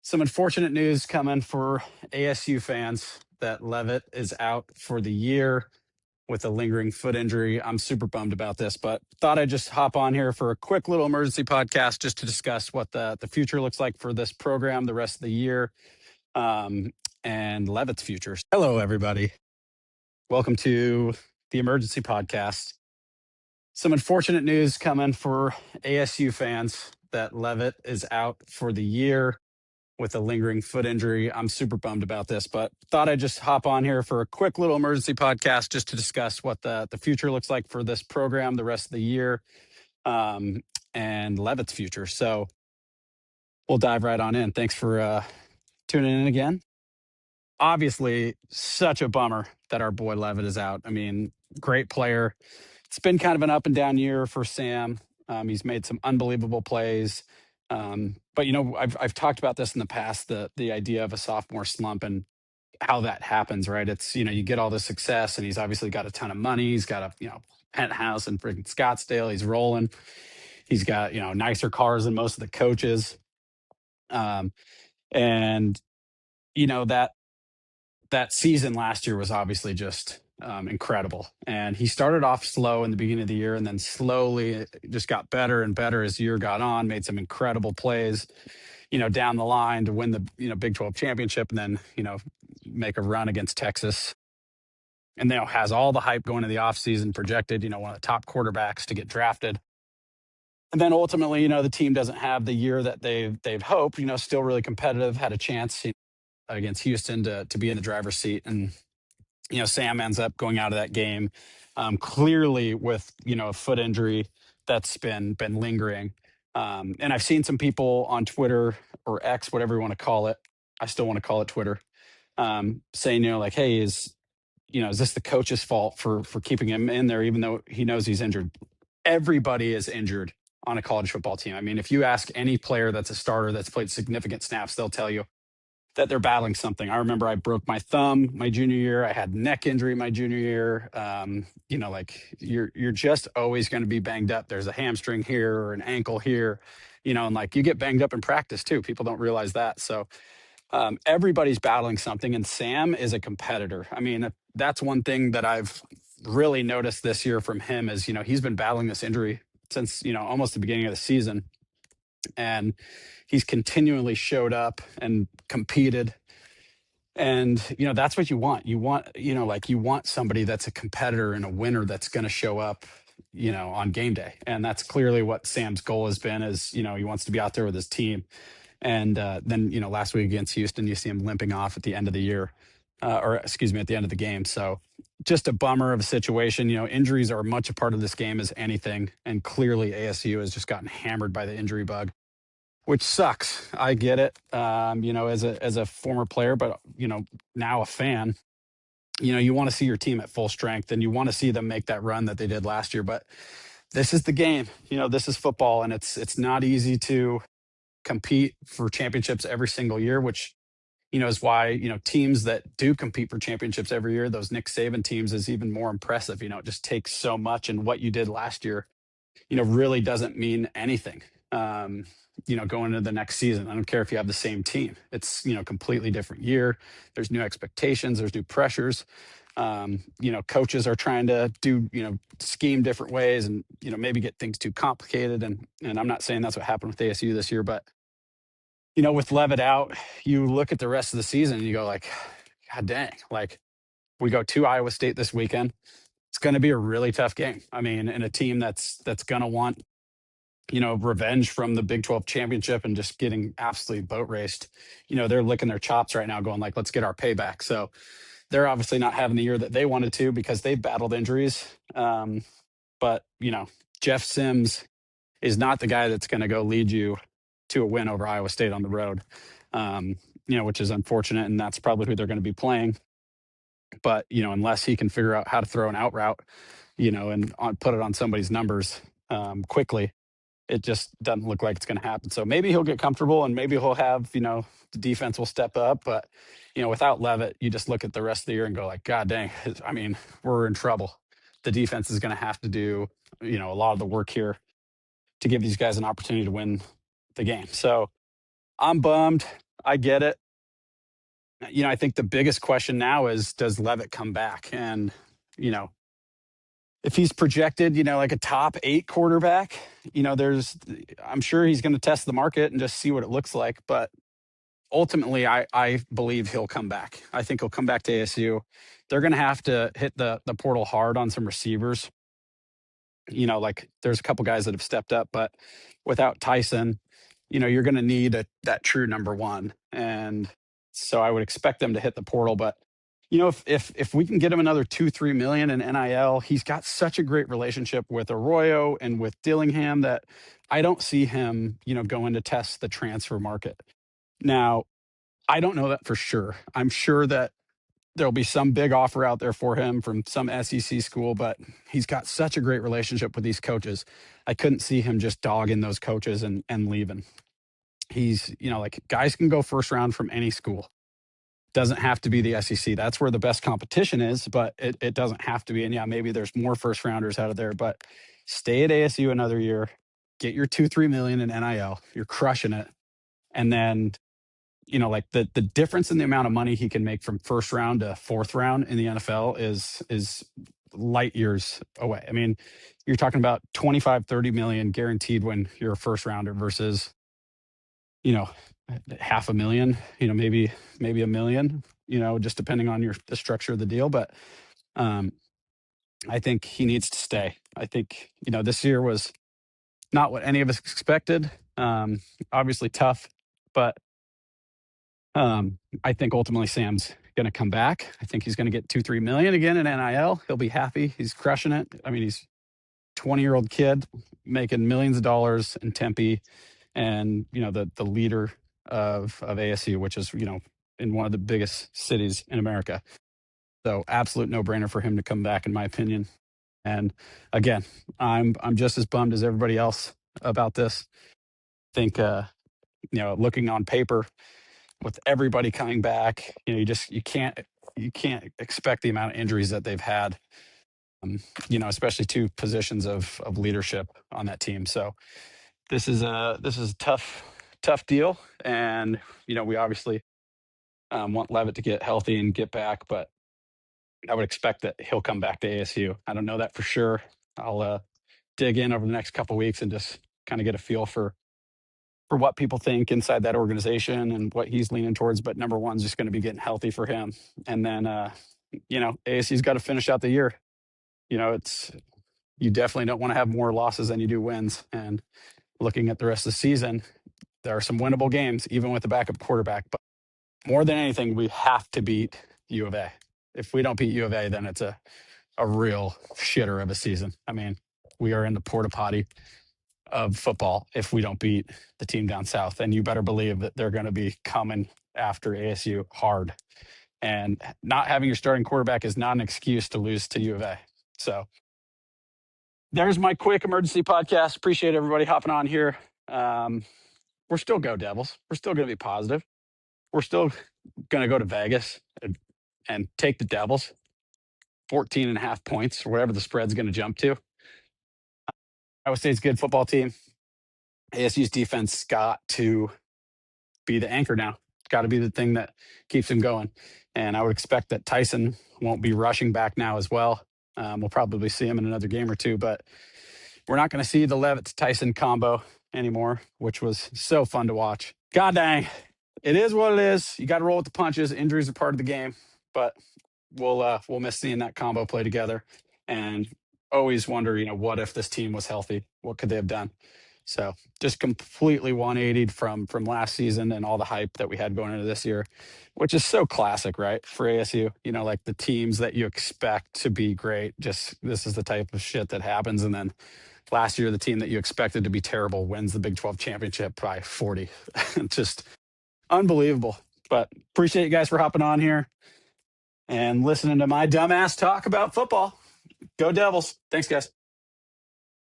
Some unfortunate news coming for ASU fans that Levitt is out for the year with a lingering foot injury. I'm super bummed about this, but thought I'd just hop on here for a quick little emergency podcast just to discuss what the future looks like for this program the rest of the year, um, and Levitt's future. Hello, everybody. Welcome to the emergency podcast. Some unfortunate news coming for ASU fans that Levitt is out for the year with a lingering foot injury. I'm super bummed about this, but thought I'd just hop on here for a quick little emergency podcast just to discuss what the future looks like for this program the rest of the year, um, and Levitt's future. So we'll dive right on in. Thanks for tuning in again. Obviously, such a bummer that our boy Levitt is out. I mean, great player. It's been kind of an up and down year for Sam. He's made some unbelievable plays. But I've talked about this in the past, the idea of a sophomore slump and how that happens, right? It's, you get all the success and he's obviously got a ton of money. He's got a, penthouse in freaking Scottsdale. He's rolling. He's got, nicer cars than most of the coaches. Um, and that season last year was obviously just incredible. And he started off slow in the beginning of the year and then slowly it just got better and better as the year got on, made some incredible plays, down the line to win the, Big 12 championship and then, make a run against Texas. And now has all the hype going into the offseason, projected, one of the top quarterbacks to get drafted. And then ultimately, the team doesn't have the year that they've hoped, still really competitive, had a chance against Houston to be in the driver's seat. And, Sam ends up going out of that game clearly with, a foot injury that's been lingering. And I've seen some people on Twitter or X, whatever you want to call it. I still want to call it Twitter, saying, like, hey, is this the coach's fault for keeping him in there, even though he knows he's injured? Everybody is injured on a college football team. I mean, if you ask any player that's a starter that's played significant snaps, they'll tell you that they're battling something. I remember I broke my thumb my junior year. I had neck injury my junior year. Like you're just always going to be banged up. There's a hamstring here or an ankle here, and like you get banged up in practice too. People don't realize that. So everybody's battling something, and Sam is a competitor. I mean, that's one thing that I've really noticed this year from him is, he's been battling this injury since, almost the beginning of the season. And he's continually showed up and competed. And, that's what you want. You want somebody that's a competitor and a winner that's going to show up, on game day. And that's clearly what Sam's goal has been is, he wants to be out there with his team. And then, last week against Houston, you see him limping off at the end of the year, at the end of the game. So just a bummer of a situation. Injuries are much a part of this game as anything. And clearly ASU has just gotten hammered by the injury bug, which sucks. I get it, as a former player, but, now a fan, you want to see your team at full strength and you want to see them make that run that they did last year. But this is the game, this is football, and it's not easy to compete for championships every single year, which, is why, teams that do compete for championships every year, those Nick Saban teams, is even more impressive. It just takes so much. And what you did last year, really doesn't mean anything, going into the next season. I don't care if you have the same team. It's, completely different year. There's new expectations. There's new pressures. Coaches are trying to do, scheme different ways and, maybe get things too complicated. And I'm not saying that's what happened with ASU this year, but with Levitt out, you look at the rest of the season and you go like, God dang, like we go to Iowa State this weekend. It's going to be a really tough game. I mean, and a team that's going to want, revenge from the Big 12 championship and just getting absolutely boat raced. They're licking their chops right now going like, let's get our payback. So they're obviously not having the year that they wanted to because they've battled injuries. But, Jeff Sims is not the guy that's going to go lead you to a win over Iowa State on the road, which is unfortunate. And that's probably who they're going to be playing. But, unless he can figure out how to throw an out route, and put it on somebody's numbers quickly, it just doesn't look like it's going to happen. So maybe he'll get comfortable and maybe he'll have, the defense will step up. But, without Levitt, you just look at the rest of the year and go like, God dang, I mean, we're in trouble. The defense is going to have to do, a lot of the work here to give these guys an opportunity to win the game. So I'm bummed. I get it. I think the biggest question now is, does Levitt come back? And, you know, if he's projected, like a top 8 quarterback, I'm sure he's going to test the market and just see what it looks like. But ultimately, I believe he'll come back. I think he'll come back to ASU. They're going to have to hit the portal hard on some receivers. Like there's a couple guys that have stepped up, but without Tyson, you're going to need that true number one. And so I would expect them to hit the portal. But if we can get him another 2-3 million in NIL, he's got such a great relationship with Arroyo and with Dillingham that I don't see him, going to test the transfer market. Now, I don't know that for sure. I'm sure that there'll be some big offer out there for him from some SEC school, but he's got such a great relationship with these coaches. I couldn't see him just dogging those coaches and leaving. He's, like guys can go first round from any school. Doesn't have to be the SEC. That's where the best competition is, but it doesn't have to be. And yeah, maybe there's more first rounders out of there, but stay at ASU another year, get your 2-3 million in NIL. You're crushing it. And then like the difference in the amount of money he can make from first round to fourth round in the NFL is light years away. I mean, you're talking about 25-30 million guaranteed when you're a first rounder versus, you know, half a million, maybe a million, just depending on the structure of the deal. But I think he needs to stay. I think, this year was not what any of us expected. Obviously tough, but I think ultimately Sam's going to come back. I think he's going to get 2-3 million again in NIL. He'll be happy. He's crushing it. I mean, he's 20-year-old kid making millions of dollars in Tempe, and the leader of ASU, which is in one of the biggest cities in America. So absolute no brainer for him to come back, in my opinion. And again, I'm just as bummed as everybody else about this. I think looking on paper, with everybody coming back, you can't expect the amount of injuries that they've had. Especially two positions of leadership on that team. So this is a tough deal, and we obviously want Levitt to get healthy and get back, but I would expect that he'll come back to ASU. I don't know that for sure. I'll dig in over the next couple of weeks and just kind of get a feel for what people think inside that organization and what he's leaning towards. But number one's just going to be getting healthy for him. And then, ASU's got to finish out the year. You definitely don't want to have more losses than you do wins. And looking at the rest of the season, there are some winnable games, even with the backup quarterback. But more than anything, we have to beat U of A. If we don't beat U of A, then it's a real shitter of a season. I mean, we are in the porta potty of football if we don't beat the team down south. And you better believe that they're going to be coming after ASU hard. And not having your starting quarterback is not an excuse to lose to U of A. So there's my quick emergency podcast. Appreciate everybody hopping on here. We're still go Devils. We're still going to be positive. We're still going to go to Vegas and take the Devils 14.5 points or whatever the spread's going to jump to. Iowa State's a good football team. ASU's defense got to be the anchor now. It's got to be the thing that keeps him going. And I would expect that Tyson won't be rushing back now as well. We'll probably see him in another game or two, but we're not going to see the Levitt-Tyson combo anymore, which was so fun to watch. God dang. It is what it is. You got to roll with the punches. Injuries are part of the game, but we'll miss seeing that combo play together. And always wonder, what if this team was healthy? What could they have done? So just completely 180'd from last season and all the hype that we had going into this year, which is so classic, right? For ASU, like the teams that you expect to be great. Just this is the type of shit that happens. And then last year, the team that you expected to be terrible wins the Big 12 championship by 40. Just unbelievable. But appreciate you guys for hopping on here and listening to my dumbass talk about football. Go Devils. Thanks, guys.